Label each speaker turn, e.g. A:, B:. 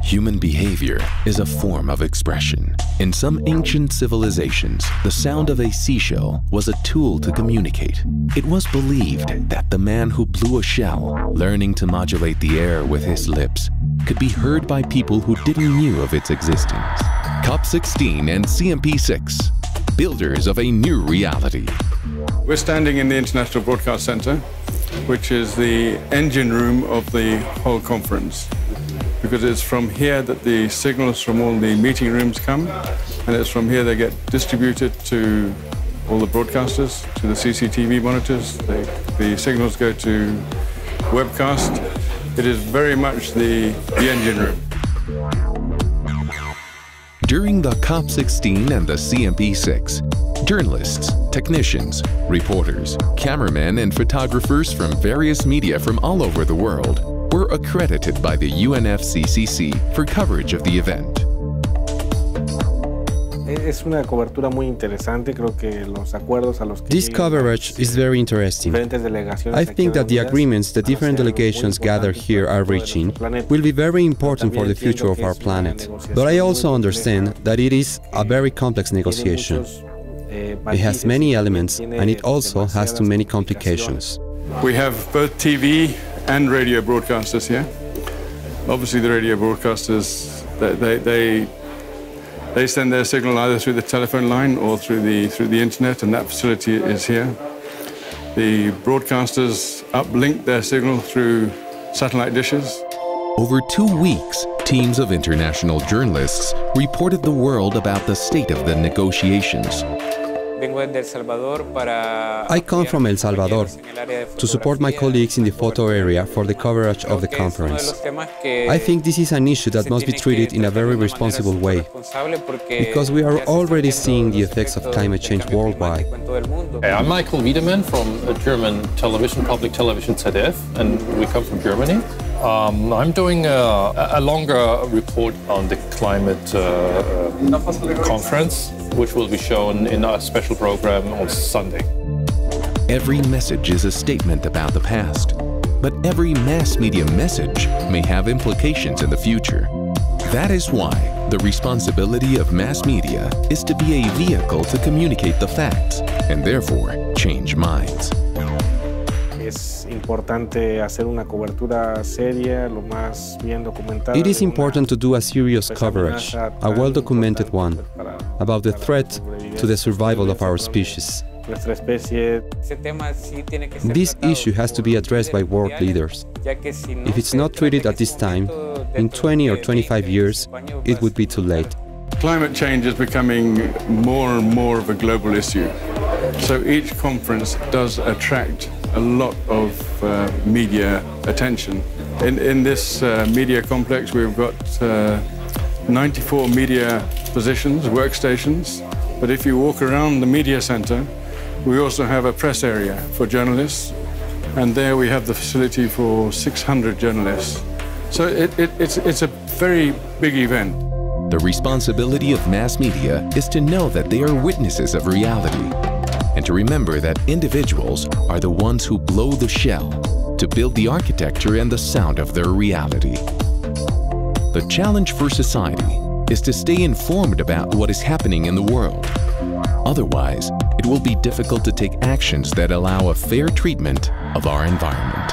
A: Human behavior is a form of expression. In some ancient civilizations, the sound of a seashell was a tool to communicate. It was believed that the man who blew a shell, learning to modulate the air with his lips, could be heard by people who didn't know of its existence. COP16 and CMP6, builders of a new reality.
B: We're standing in the International Broadcast Center, which is the engine room of the whole conference, because it's from here that the signals from all the meeting rooms come, and it's from here they get distributed to all the broadcasters, to the CCTV monitors. The signals go to webcast. It is very much the engine room.
A: During the COP16 and the CMP6, journalists, technicians, reporters, cameramen, and photographers from various media from all over the world were accredited by the UNFCCC for coverage of the event.
C: This
D: coverage is very interesting. I think that the agreements the different delegations gathered here are reaching will be very important for the future of our planet. But I also understand that it is a very complex negotiation. It has many elements, and it also has too many complications.
B: We have both TV and radio broadcasters here. Obviously the radio broadcasters, they send their signal either through the telephone line or through the internet, and that facility is here. The broadcasters uplink their signal through satellite dishes.
A: Over 2 weeks, teams of international journalists reported the world about the state of the negotiations.
D: I come from El Salvador to support my colleagues in the photo area for the coverage of the conference. I think this is an issue that must be treated in a very responsible way, because we are already seeing the effects of climate change worldwide.
E: I'm Michael Wiedemann from German television, public television ZDF, and we come from Germany. I'm doing a longer report on the climate conference, which will be shown in our special program on Sunday.
A: Every message is a statement about the past, but every mass media message may have implications in the future. That is why the responsibility of mass media is to be a vehicle to communicate the facts and therefore change minds.
D: It is important to do a serious coverage, a well-documented one, about the threat to the survival of our species. This issue has to be addressed by world leaders. If it's not treated at this time, in 20 or 25 years, it would be too late.
B: Climate change is becoming more and more of a global issue. So each conference does attract a lot of media attention. In this media complex, we've got 94 media positions, workstations. But if you walk around the media center, we also have a press area for journalists. And there we have the facility for 600 journalists. So it's a very big event.
A: The responsibility of mass media is to know that they are witnesses of reality, and to remember that individuals are the ones who blow the shell to build the architecture and the sound of their reality. The challenge for society is to stay informed about what is happening in the world. Otherwise, it will be difficult to take actions that allow a fair treatment of our environment.